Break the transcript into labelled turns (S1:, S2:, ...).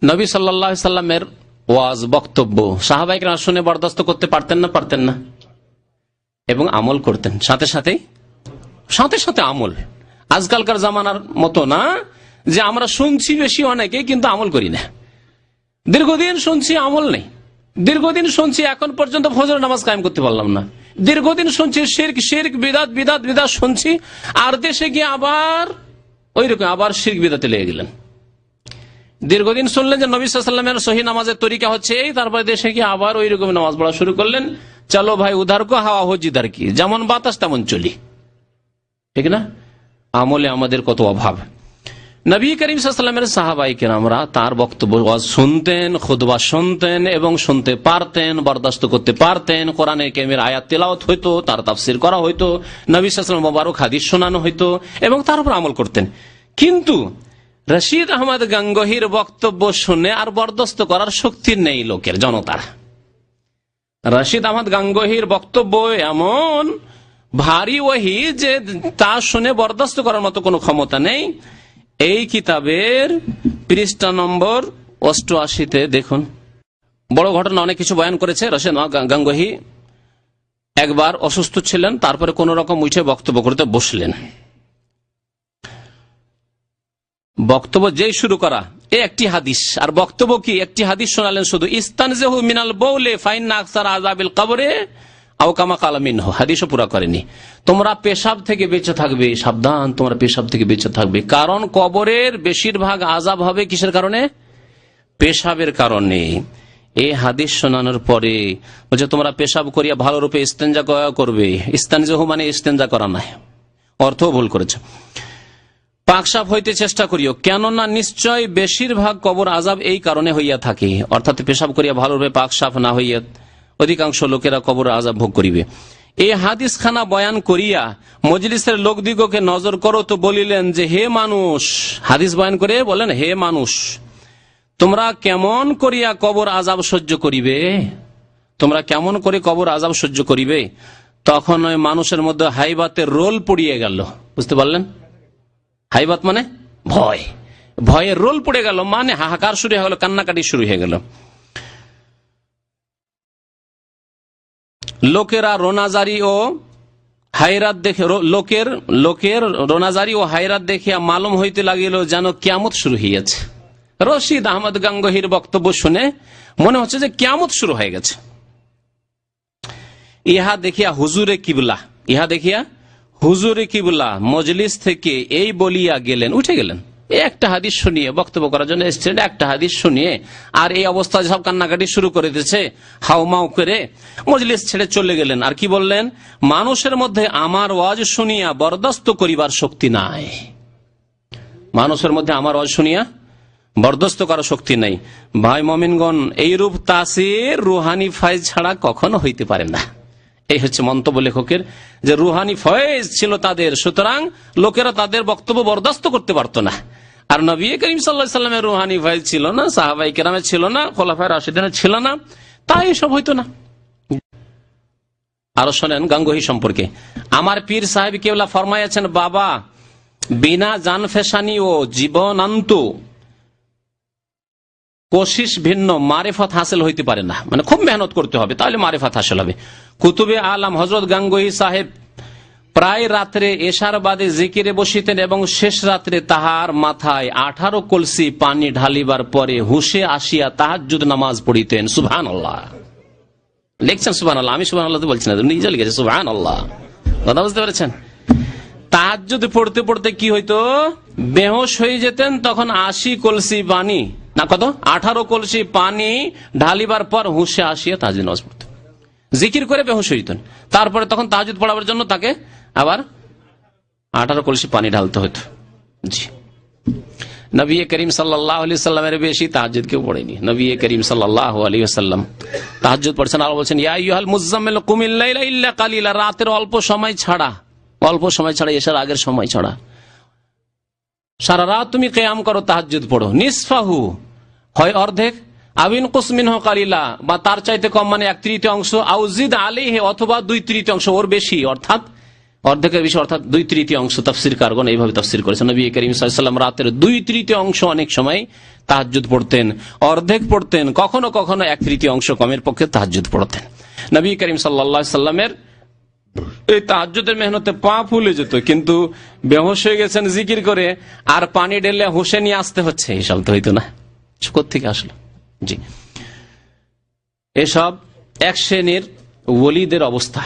S1: নবী সাল্লাল্লাহু আলাইহি সাল্লামের ওয়াজ বক্তব্য সাহাবায়ে কেরাম শুনে বরদাস্ত করতে পারতেন না? পারতেন না। এবং আমল করতেন সাথে সাথে আমল। আজকালকার জামানার মতো না যে আমরা শুনছি বেশি অনেকে কিন্তু আমল করি না। দীর্ঘদিন শুনছি, আমল নেই। দীর্ঘদিন শুনছি, এখন পর্যন্ত ফজর নামাজ কায়েম করতে পারলাম না। দীর্ঘদিন শুনছি শিরক বিদাত শুনছি, আর দেশে গিয়ে আবার ওই রকম আবার শিরক বিদাতে লেগে গেলেন। দীর্ঘদিন শুনলেন যে নবী সাল্লাল্লাহু আলাইহি ওয়াসাল্লামের সহিহ নামাজের তরিকা হচ্ছে এই, তারপরে দেশে গিয়ে আবার ওই রকম নামাজ পড়া শুরু করলেন। চলো ভাই উধার কো হাওয়া হো জিদার কি, যেমন বাতাস তেমন চলি, ঠিক না? আমলে আমাদের কত অভাব। নবী করিম সাল্লাল্লাহু আলাইহি ওয়াসাল্লামের সাহাবায়ে কেরামরা তার বক্তব্য শুনতেন, খুতবা শুনতেন এবং শুনতে পারতেন, বরদাস্ত করতে পারতেন। কোরআনে কারীমের আয়াত তেলাওয়াত হইতো, তার তাফসীর করা হইতো, নবী সাল্লাল্লাহু আলাইহি ওয়াসাল্লাম মোবারক হাদিস শোনানো হইতো এবং তার উপর আমল করতেন। কিন্তু রশিদ আহমদ গাঙ্গুহির বক্তব্য শুনে আর বরদাস্ত করার শক্তি নেই লোকের, জনতার। রশিদ আহমদ গাঙ্গুহির বক্তব্য এমন ভারী ওহী যে তা শুনে বরদাস্ত করার মতো কোনো ক্ষমতা নেই। এই কিতাবের পৃষ্ঠা নম্বর 88-তে দেখুন, বড় ঘটনা অনেক কিছু বয়ান করেছে। রশিদ গাঙ্গুহি একবার অসুস্থ ছিলেন, তারপরে কোন রকম উঠে বক্তব্য করতে বসলেন। বক্তব্য যেই শুরু করা একটি হাদিস, আর বক্তব্য কি একটি হাদিস শোনালেন শুধু, ইস্তানজিহু মিনাল বাউলি ফাইন্না আকসার আযাবিল কবরে আও কামা ক্বালা মিনহু। হাদিসও পুরো করেনি। তোমরা পেশাব থেকে বেঁচে থাকবে, সাবধান, তোমরা পেশাব থেকে বেঁচে থাকবে, কারণ কবরের বেশিরভাগ আযাব হবে কিসের কারণে? পেশাবের কারণে। এই হাদিস শোনানোর পরে বলছে তোমরা পেশাব করিয়া ভালো রূপে ইস্তেঞ্জা করবে। ইস্তানজিহু মানে ইস্তেঞ্জা করা নয়, অর্থ ভুল করেছে। পাক সাফ হইতে চেষ্টা করিও, কেননা নিশ্চয় বেশিরভাগ কবর আযাব এই কারণে হইয়া থাকে। অর্থাৎ পেশাব করিয়া ভালোভাবে পাক সাফ না হইয়া অধিকাংশ লোকেরা কবর আযাব ভোগ করিবে। এই হাদিস খানা বয়ান করিয়া মজলিসের লোকদিগকে নজর করো তো বলিলেন যে হে মানুষ, হাদিস বয়ান করে বলেন হে মানুষ, তোমরা কেমন করিয়া কবর আযাব সহ্য করিবে? তোমরা কেমন করে কবর আযাব সহ্য করিবে? তখন ওই মানুষের মধ্যে হাইবাতের রোল পড়িয়ে গেল। বুঝতে পারলেন? হাইবাত মানে ভয়, ভয়ের রোল পড়ে গেল, মানে হাহাকার শুরু হয়ে গেল, কান্নাকাটি শুরু হয়ে গেল। লোকেরা রোনাজারি ও হায়রাত দেখে লোকের রোনাজারি ও হায়রাত দেখিয়া মালুম হইতে লাগিল যেন কিয়ামত শুরু হইয়াছে। রশিদ আহমদ গাঙ্গুহির বক্তব্য শুনে মনে হচ্ছে যে কিয়ামত শুরু হয়ে গেছে। ইহা দেখিয়া হুজুরে কিবলা মজলিস থেকে এই বলিয়া গেলেন, উঠে গেলেন। একটা হাদিস শুনিয়ে বক্তব্য করার জন্য এসেছেন, একটা হাদিস শুনিয়ে আর এই অবস্থায় সব কান্নাকাটি শুরু করে দিয়েছে, হাউমাউ করে মজলিস ছেড়ে চলে গেলেন। আর কি বললেন? মানুষের মধ্যে আমার ওয়াজ শুনিয়া বরদাস্ত করিবার শক্তি নাই। মানুষের মধ্যে আমার ওয়াজ শুনিয়া বরদাস্ত করার শক্তি নাই। ভাই মুমিনগণ, এইরূপ তাসির রুহানি ফাইজ ছাড়া কখনো হইতে পারে না। এই হচ্ছে মন্তব্য লেখকের, যে রুহানি ফয়েজ ছিল তাদের, সুতরাং লোকেরা তাদের বক্তব্য বরদাস্ত করতে পারত না। আর নবী করিম সাল্লাল্লাহু আলাইহি ওয়াসাল্লামের রুহানি ফয়েজ ছিল না, সাহাবায়ে কেরামের ছিল না, খোলাফায়ে রাশিদিনের ছিল না, তাই এসব হইতো না। আরো শোনেন গাঙ্গুহি সম্পর্কে। আমার পীর সাহেব কেবলা ফরমাইয়াছেন, বাবা, বিনা জান ফেসানি ও জীবনান্ত কোশিশ ভিন্ন মারিফত হাসিল হইতে পারে না। মানে খুব মেহনত করতে হবে, তাহলে মারিফত হাসিল হবে। কুতুবে আলম হযরত গাঙ্গুহি সাহেব প্রায় রাত্রে এশার বাদে জিকিরে বসিতেন এবং শেষ রাত্রে তাহার মাথায় 18 কলসি পানি ঢালিবার পরে হুশে আসিয়া তাহাজ্জুদ নামাজ পড়িতেন। সুবহানাল্লাহ লিখছেন, সুবহানাল্লাহ। আমি সুবহানাল্লাহ তো বলছি না, নিজে লিখেছে সুবহানাল্লাহ। কথা বুঝতে পেরেছেন? তাহাজ্জুদ পড়তে পড়তে কি হইতো? বেহুশ হয়ে যেতেন। তখন 80 কলসি পানি, না কত, 18 কলসি পানি ঢালিবার পর হুশে আসিয়া তাহাজ্জুদ নামাজ পড়তেন। জিকির করে বেহুশ হইতেন, তারপরে তখন তাহাজ্জুদ পড়াবার জন্য তাকে আবার 18 কলসি পানি ঢালতে হতো। জি, নবী করিম সাল্লাল্লাহু আলাইহি ওয়াসাল্লামের বেশি তাহাজ্জুদ কেউ পড়েনি। নবী করিম সাল্লাল্লাহু আলাইহি ওয়াসাল্লাম তাহাজ্জুদ পড়ছেন। আর বলছেন, ইয়া আইয়ুহাল মুযাম্মিল কুমিল লাইলা ইল্লা কালিলা, রাতের অল্প সময় ছাড়া, এশার আগের সময় ছাড়া সারা রাত তুমি কিয়াম করো, তাহাজ্জুদ পড়ো। নিসফাহু, হয় অর্ধেক, আবিন কুসমিনহু কালিলা, বা তার চাইতে কম, মানে 1/3 অংশ, আউজিদ আলাইহি, অথবা 2/3 অংশ, ওর বেশি, অর্থাৎ অর্ধেকের বেশি অর্থাৎ 2/3 তাফসীর কারগণ এইভাবে তাফসীর করেছেন। নবী করিম সাল্লাল্লাহু আলাইহি ওয়াসাল্লাম রাতের 2/3 অনেক সময় তাহাজ্জুদ পড়তেন, অর্ধেক পড়তেন, কখনো কখনো 1/3 কমের পক্ষে তাহাজ্জুদ পড়তেন। নবী করিম সাল্লাল্লাহু আলাইহি ওয়াসাল্লামের এই তাহাজ্জুদের মেহনতে পা ফুলে যেত, কিন্তু বেহুশ হয়ে গেছেন জিকির করে, আর পানি ঢেলে হুঁশে নিয়ে আসতে হচ্ছে, এসব তো হইতো না। কোত্থেকে আসলো? জি, এসব এক শ্রেণীর ওলীদের অবস্থা।